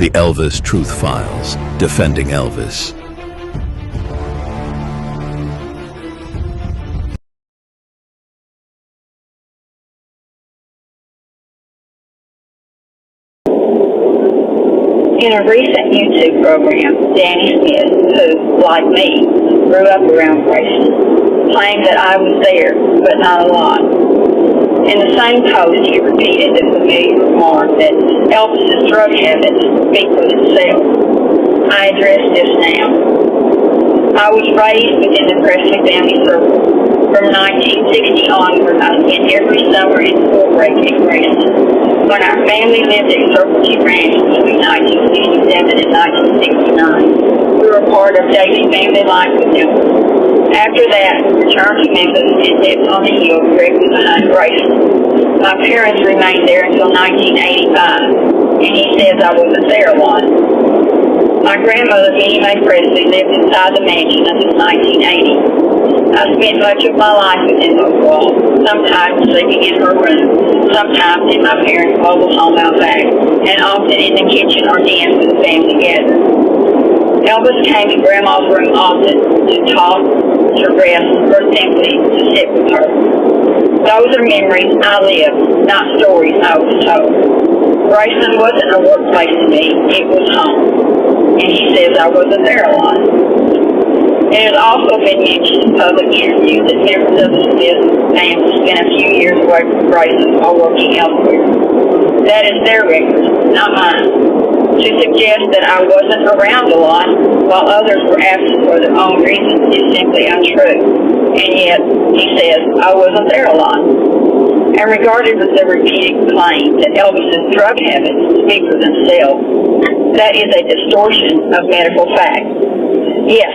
The Elvis Truth Files, defending Elvis. In a recent YouTube program, Danny Smith, who, like me, grew up around Graceland, claimed that I was there, but not a lot. In the same post, he repeated the familiar remark that Elvis's drug habits speak for themselves. I address this now. I was raised within the Presley family circle. From 1960 onward, I spent every summer in school break at Graceland. When our family lived at Circle T Ranch between 1967 and 1969, we were part of daily family life with them. After that, we returned to Memphis and lived on the hill directly behind Graceland. My parents remained there until 1985, and he says I wasn't there a lot. My grandmother, Minnie Mae Presley, lived inside the mansion until 1980. I spent much of my life within those walls, sometimes sleeping in her room, sometimes in my parents' mobile home out back, and often in the kitchen or den with the family gathered. Elvis came to Grandma's room often to talk, to rest, or simply to sit with her. Those are memories I lived, not stories I was told. Graceland wasn't a workplace to me, it was home. And he says I wasn't there a lot. It has also been mentioned in public interviews that members of the Smith family spent a few years away from Graceland while working elsewhere. That is their record, not mine. To suggest that I wasn't around a lot while others were absent for their own reasons is simply untrue. And yet, he says, I wasn't there a lot. And regarded with the repeated claim that Elvis's drug habits speak for themselves, that is a distortion of medical fact. Yes,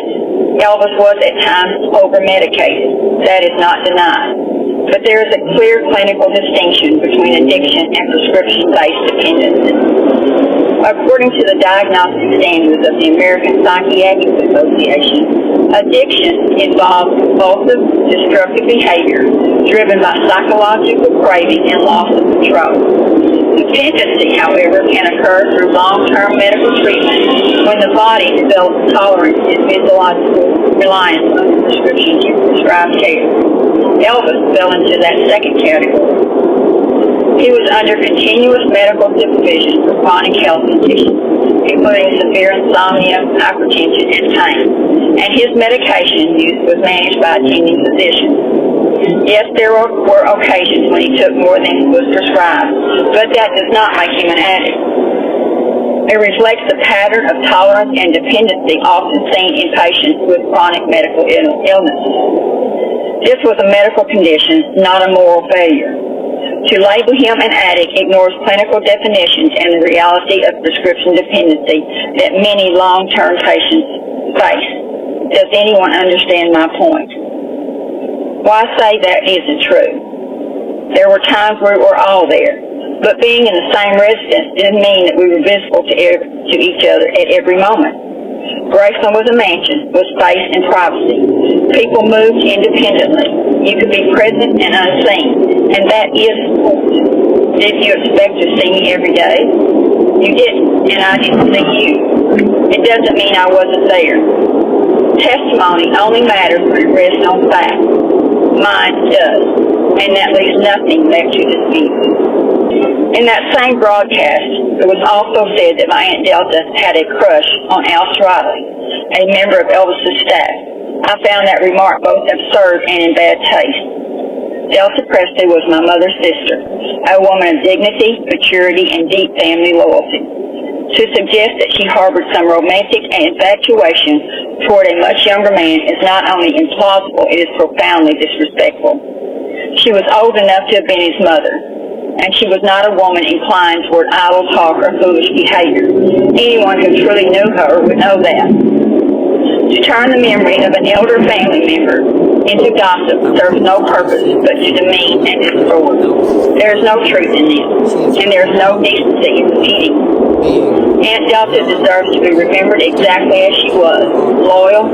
Elvis was at times over-medicated. That is not denied. But there is a clear clinical distinction between addiction and prescription-based dependency. According to the diagnostic standards of the American Psychiatric Association, addiction involves compulsive, destructive behavior driven by psychological craving and loss of control. Dependency, however, can occur through long-term medical treatment when the body develops tolerance and physiological reliance on the prescriptions to prescribed care. Elvis fell into that second category. He was under continuous medical supervision for chronic health conditions, including severe insomnia, hypertension, and pain, and his medication use was managed by attending physicians. Yes, there were occasions when he took more than was prescribed, but that does not make him an addict. It reflects the pattern of tolerance and dependency often seen in patients with chronic medical illnesses. This was a medical condition, not a moral failure. To label him an addict ignores clinical definitions and the reality of prescription dependency that many long-term patients face. Does anyone understand my point? Why say that isn't true? There were times we were all there, but being in the same residence didn't mean that we were visible to each other at every moment. Graceland was a mansion with space and privacy. People moved independently. You could be present and unseen, and that is important. Did you expect to see me every day? You didn't, and I didn't see you. It doesn't mean I wasn't there. Testimony only matters when it rests on fact. Mine does, and that leaves nothing left to dispute. In that same broadcast, it was also said that my Aunt Delta had a crush on Al Riley, a member of Elvis's staff. I found that remark both absurd and in bad taste. Delta Presley was my mother's sister, a woman of dignity, maturity, and deep family loyalty. To suggest that she harbored some romantic infatuation toward a much younger man is not only implausible, it is profoundly disrespectful. She was old enough to have been his mother, and she was not a woman inclined toward idle talk or foolish behavior. Anyone who truly knew her would know that. To turn the memory of an elder family member into gossip serves no purpose but to demean and destroy. There is no truth in this, and there is no decency in repeating. Aunt Delta deserves to be remembered exactly as she was, loyal,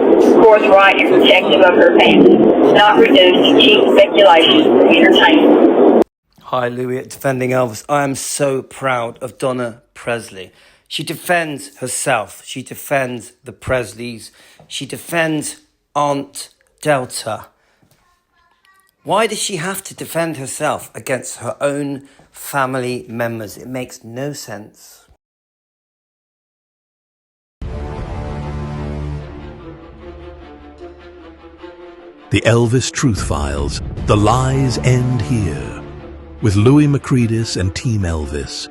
forthright, and protective of her family, not reduced to cheap speculation for entertainment. Hi, Louis at Defending Elvis. I am so proud of Donna Presley. She defends herself. She defends the Presleys. She defends Aunt Delta. Why does she have to defend herself against her own family members? It makes no sense. The Elvis Truth Files, The Lies End Here. With Louis Macredis and Team Elvis.